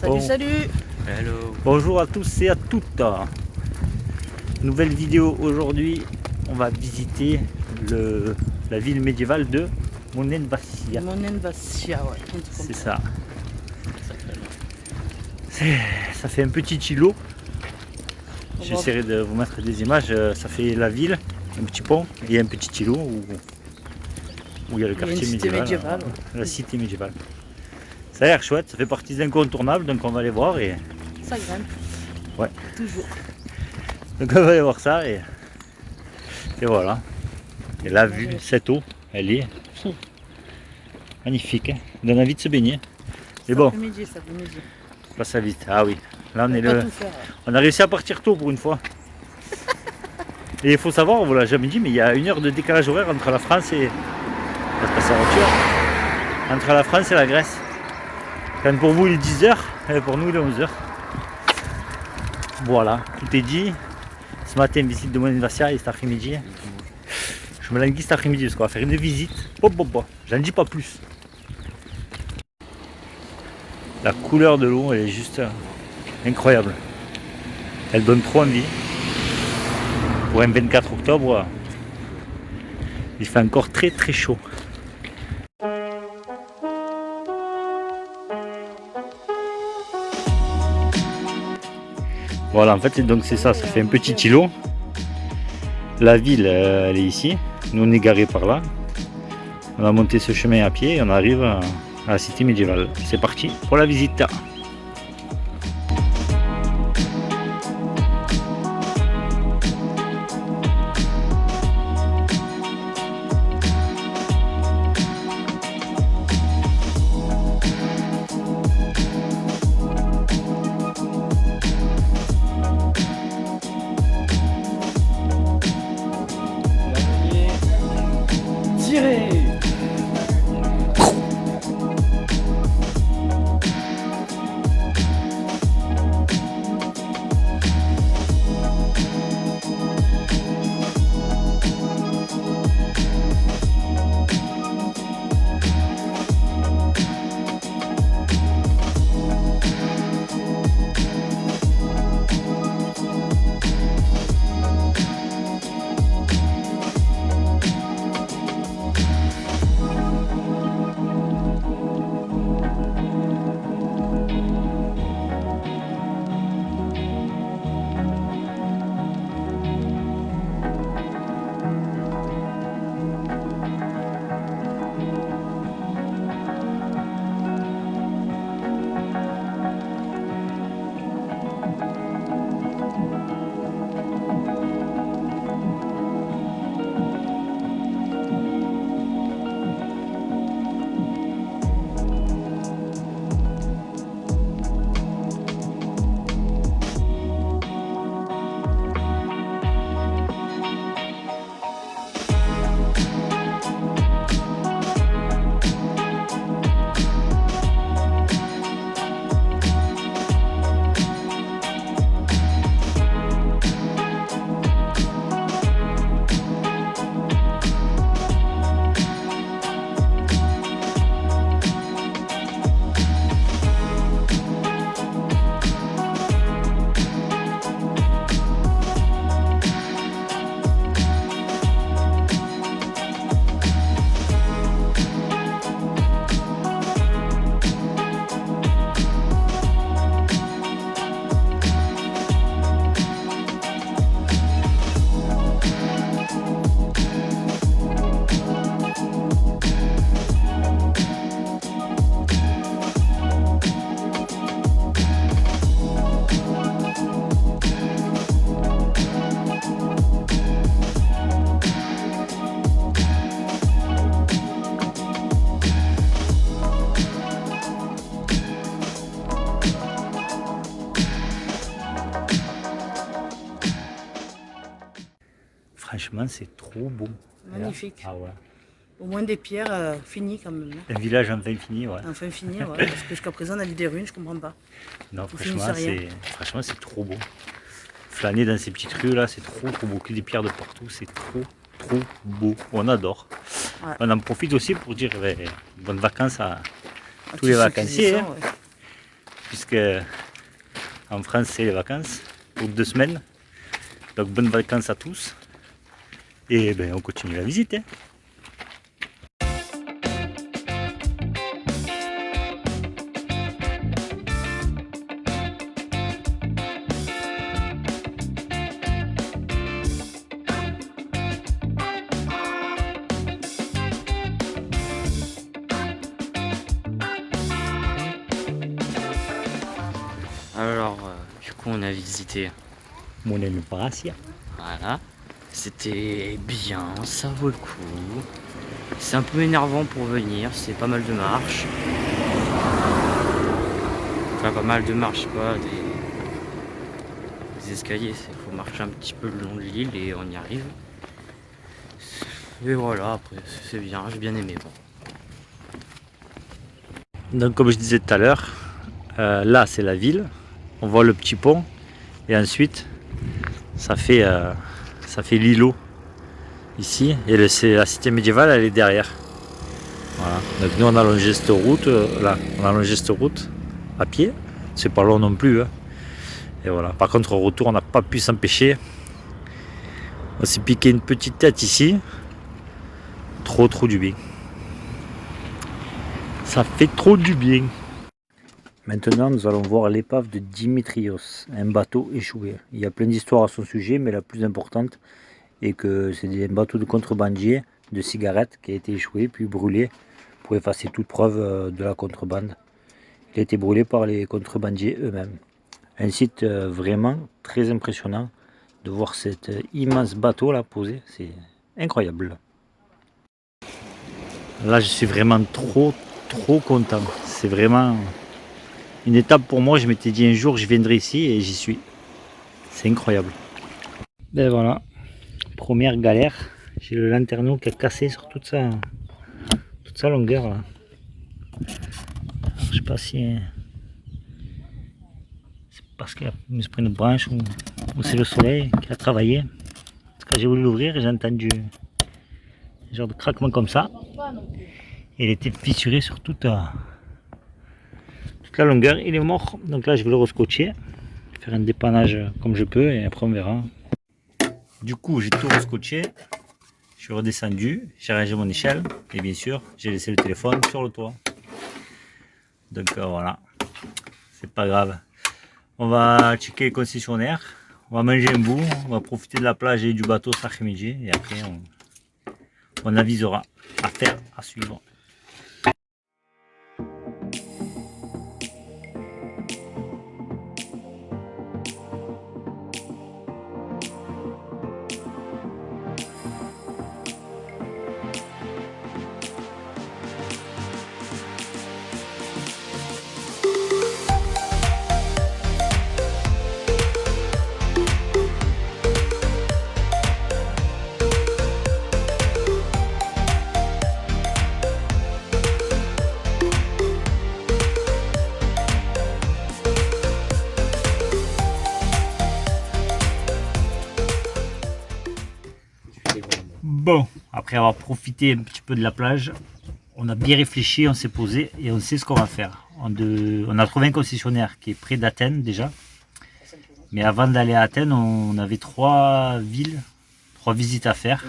Salut, salut. Hello. Bonjour à tous et à toutes. Nouvelle vidéo aujourd'hui. On va visiter la ville médiévale de Monenvasia. Monenvasia, ouais. C'est ça. Ça fait un petit îlot. J'essaierai de vous mettre des images. Ça fait la ville, un petit pont et un petit îlot où il y a le quartier médiéval. La cité médiévale. Ça a l'air chouette, ça fait partie des incontournables, donc on va aller voir et... Ça grimpe. Ouais. Toujours. Donc on va aller voir ça et voilà. Et la vue, cette eau, elle est magnifique. Hein. Donne envie de se baigner. Mais bon, midi, ça fait midi. Pas ça vite. Ah oui, là on est on a réussi à partir tôt pour une fois. Et il faut savoir, on vous l'a jamais dit, mais il y a 1 heure de décalage horaire entre la France et... On va passer en voiture. Entre la France et la Grèce. Quand pour vous il est 10h, et pour nous il est 11h. Voilà, tout est dit. Ce matin, visite de Monenvasia et cet après-midi. Je me languis cet après-midi parce qu'on va faire une visite. J'en dis pas plus. La couleur de l'eau, elle est juste incroyable. Elle donne trop envie. Pour un 24 octobre, il fait encore très très chaud. Voilà, en fait, donc c'est ça, ça fait un petit îlot. La ville, elle est ici. Nous, on est garés par là. On a monté ce chemin à pied et on arrive à la cité médiévale. C'est parti pour la visite. Franchement, c'est trop beau. Magnifique. Ah ouais. Au moins des pierres finies quand même. Un village enfin fini, ouais. Enfin fini, ouais. Parce que jusqu'à présent, on a vu des ruines, je comprends pas. Non, franchement, c'est trop beau. Flâner dans ces petites rues là, c'est trop beau. Que des pierres de partout, c'est trop beau. On adore. Ouais. On en profite aussi pour dire bonnes vacances à tous les vacanciers. puisque en France c'est les vacances pour 2 semaines. Donc bonnes vacances à tous. Et ben on continue la visite. Hein. Alors, du coup, on a visité. Moulin Brassia. Voilà. C'était bien, ça vaut le coup. C'est un peu énervant pour venir, c'est pas mal de marches. Enfin, pas mal de marches, pas des escaliers. Il faut marcher un petit peu le long de l'île et on y arrive. Et voilà, après, c'est bien, j'ai bien aimé. Bon. Donc comme je disais tout à l'heure, là c'est la ville. On voit le petit pont et ensuite ça fait l'îlot ici et la cité médiévale elle est derrière. Voilà. Donc nous on a longé cette route là, on a longé cette route à pied, c'est pas long non plus. Hein. Et voilà. Par contre au retour on n'a pas pu s'empêcher. On s'est piqué une petite tête ici. Trop du bien. Ça fait trop du bien. Maintenant, nous allons voir l'épave de Dimitrios, un bateau échoué. Il y a plein d'histoires à son sujet, mais la plus importante est que c'est un bateau de contrebandier de cigarettes qui a été échoué puis brûlé pour effacer toute preuve de la contrebande. Il a été brûlé par les contrebandiers eux-mêmes. Un site vraiment très impressionnant de voir cet immense bateau là posé, c'est incroyable. Là, je suis vraiment trop content. C'est vraiment une étape pour moi. Je m'étais dit un jour je viendrai ici et j'y suis. C'est incroyable. Ben voilà, première galère. J'ai le lanterneau qui a cassé sur toute sa longueur. Là. Alors, je sais pas si c'est parce qu'il me pris une branche ou c'est le soleil qui a travaillé. Parce que j'ai voulu l'ouvrir et j'ai entendu un genre de craquement comme ça. Et il était fissuré sur toute la longueur. Il est mort. Donc là je vais le rescotcher. Faire un dépannage comme je peux et après on verra. Du coup j'ai tout rescotché. Je suis redescendu. J'ai rangé mon échelle. Et bien sûr j'ai laissé le téléphone sur le toit. Donc voilà. C'est pas grave. On va checker les concessionnaires. On va manger un bout. On va profiter de la plage et du bateau cet après-midi. Et après on avisera. Affaire à suivre. Bon, après avoir profité un petit peu de la plage, on a bien réfléchi, on s'est posé et on sait ce qu'on va faire. On a trouvé un concessionnaire qui est près d'Athènes déjà. Mais avant d'aller à Athènes, on avait 3 villes, 3 visites à faire.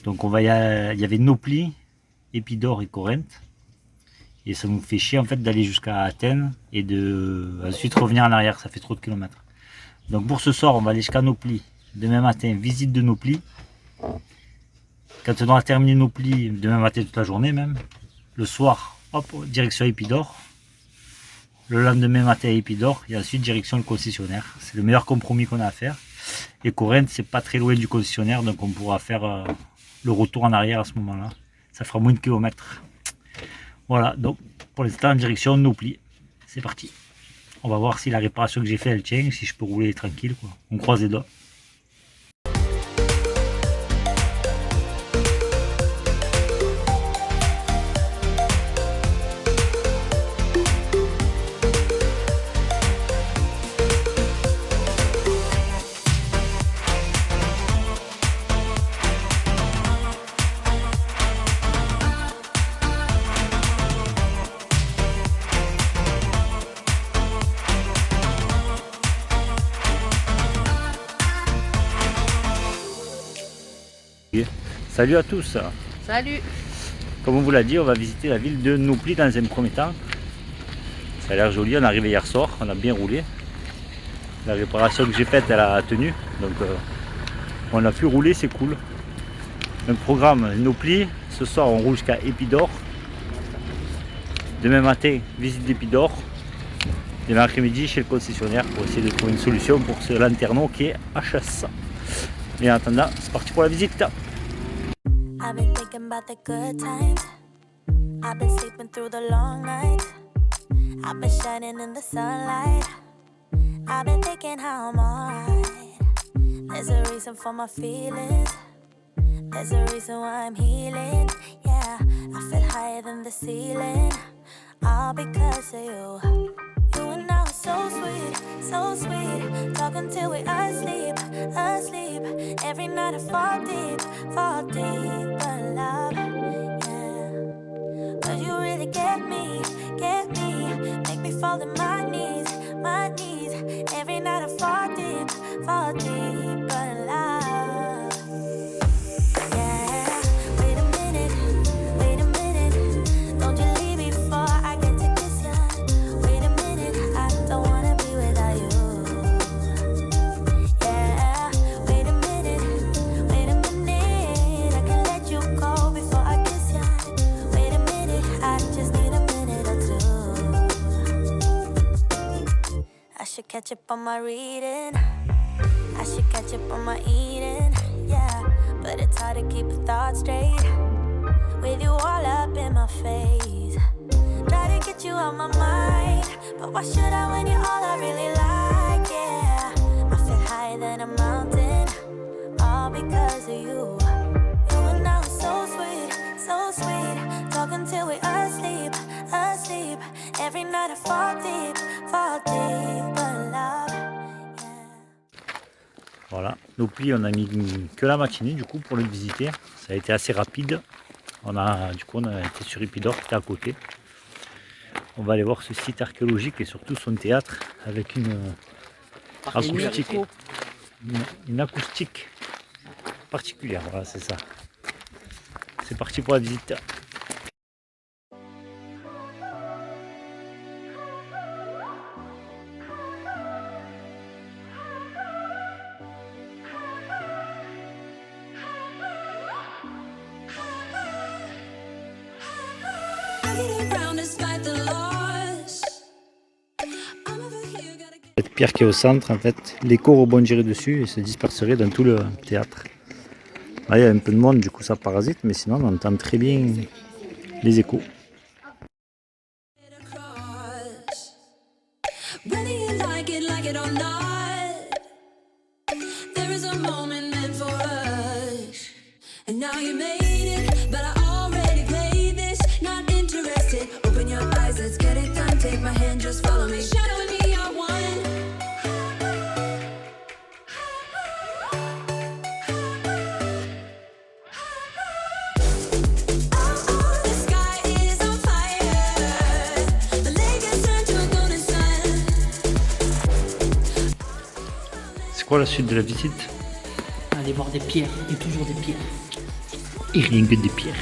Donc il y avait Nauplie, Épidore et Corinthe. Et ça nous fait chier en fait d'aller jusqu'à Athènes et de ensuite revenir en arrière, ça fait trop de kilomètres. Donc pour ce soir, on va aller jusqu'à Nauplie. Demain matin, visite de Nauplie. Quand on aura terminé Nauplie, demain matin toute la journée même, le soir, hop, direction Épidore. Le lendemain matin à Épidore et ensuite direction le concessionnaire. C'est le meilleur compromis qu'on a à faire. Et Corinthe, c'est pas très loin du concessionnaire, donc on pourra faire le retour en arrière à ce moment-là. Ça fera moins de kilomètres. Voilà, donc pour l'instant, direction Nauplie. C'est parti. On va voir si la réparation que j'ai fait elle tient, si je peux rouler tranquille, quoi. On croise les doigts. Salut à tous. Salut. Comme on vous l'a dit, on va visiter la ville de Nauplie dans un premier temps. Ça a l'air joli, on est arrivé hier soir, on a bien roulé. La réparation que j'ai faite, elle a tenu. Donc on a pu rouler, c'est cool. Un programme Nauplie. Ce soir, on roule jusqu'à Épidore. Demain matin, visite d'Épidore. Demain après-midi, chez le concessionnaire pour essayer de trouver une solution pour ce lanterneau qui est HS. Et en attendant, c'est parti pour la visite. I've been thinking about the good times. I've been sleeping through the long nights. I've been shining in the sunlight. I've been thinking how I'm alright. There's a reason for my feelings. There's a reason why I'm healing. Yeah, I feel higher than the ceiling. All because of you. You and I were so sweet, so sweet. Talking till we asleep, asleep. Every night I fall deep in love. Yeah, but you really get me, make me fall to my knees, my knees. Every night I fall deep in love. Yeah, wait a minute, don't you leave me before I get to kiss ya. Wait a minute, I don't wanna be without you. Yeah, wait a minute, I can let you go before I kiss ya. Wait a minute, I just need a minute or two. I should catch up on my reading. I should catch up on my eating, yeah. But it's hard to keep a thought straight with you all up in my face. Try to get you out my mind, but why should I when you're all I really like, yeah. I feel higher than a mountain, all because of you. You and I were so sweet, talking till we asleep, asleep. Every night I fall deep in love. Voilà, Nauplie, on a mis que la matinée du coup pour le visiter. Ça a été assez rapide. On a été sur Épidore qui était à côté. On va aller voir ce site archéologique et surtout son théâtre avec une acoustique particulière. Voilà, c'est ça. C'est parti pour la visite. Cette pierre qui est au centre, en fait, l'écho rebondirait dessus et se disperserait dans tout le théâtre. Là, il y a un peu de monde, du coup ça parasite, mais sinon on entend très bien les échos. C'est quoi la suite de la visite? Aller voir des pierres, et toujours des pierres. Et rien que des pierres.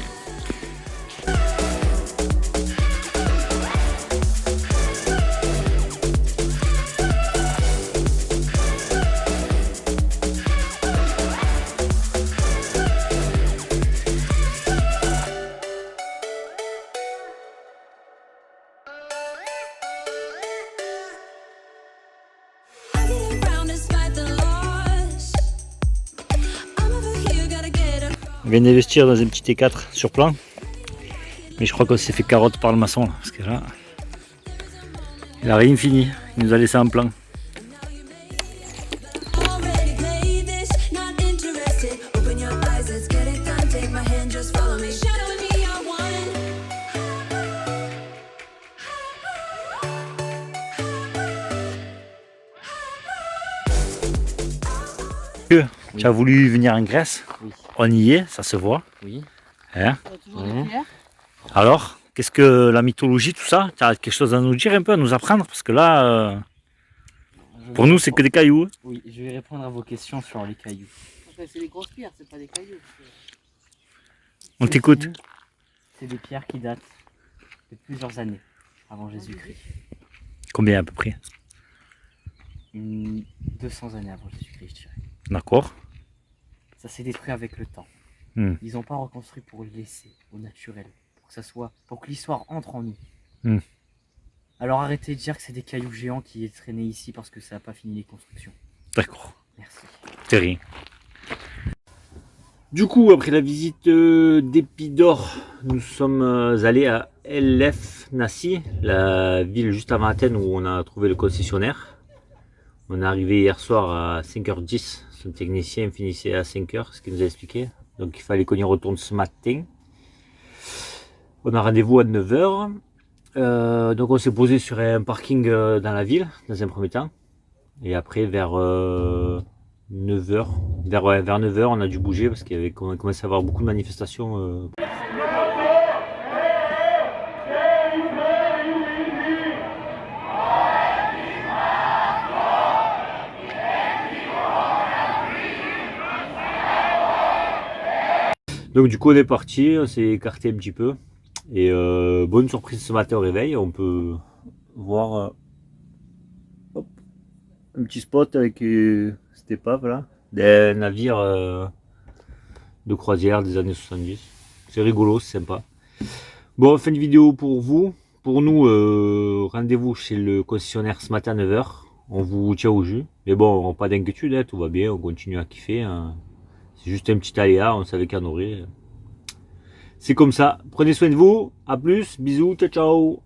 On vient d'investir dans un petit T4 sur plan, mais je crois qu'on s'est fait carotte par le maçon là, parce que là, il a rien fini, il nous a laissé en plan. Tu as voulu venir en Grèce? Oui. On y est, ça se voit. Oui. Hein? Ouais. Alors, qu'est-ce que la mythologie, tout ça? Tu as quelque chose à nous dire un peu, à nous apprendre? Parce que là, pour nous, c'est que des cailloux. Oui, je vais répondre à vos questions sur les cailloux. Enfin, c'est des grosses pierres, c'est pas des cailloux. On t'écoute. C'est des pierres qui datent de plusieurs années avant Jésus-Christ. Combien à peu près? 200 années avant Jésus-Christ, je dirais. D'accord. Ça s'est détruit avec le temps. Hmm. Ils n'ont pas reconstruit pour le laisser au naturel, pour que l'histoire entre en nous. Hmm. Alors arrêtez de dire que c'est des cailloux géants qui est traîné ici parce que ça n'a pas fini les constructions. D'accord. Merci. C'est rien. Du coup, après la visite d'Épidore, nous sommes allés à El Nasi, la ville juste avant Athènes où on a trouvé le concessionnaire. On est arrivé hier soir à 5h10. Son technicien finissait à 5h, ce qu'il nous a expliqué. Donc il fallait qu'on y retourne ce matin. On a rendez-vous à 9h. Donc on s'est posé sur un parking dans la ville, dans un premier temps. Et après vers 9h, vers 9h, on a dû bouger parce qu'il y avait commencé à avoir beaucoup de manifestations. Donc du coup on est parti, on s'est écarté un petit peu. Et bonne surprise ce matin au réveil, on peut voir hop, un petit spot avec cette épave là, des navires de croisière des années 70. C'est rigolo, c'est sympa. Bon, fin de vidéo pour vous. Pour nous, rendez-vous chez le concessionnaire ce matin à 9h. On vous tient au jus. Mais bon, pas d'inquiétude, hein, tout va bien, on continue à kiffer. Hein. C'est juste un petit aléa, on savait qu'en aurait. C'est comme ça. Prenez soin de vous. À plus. Bisous. Ciao, ciao.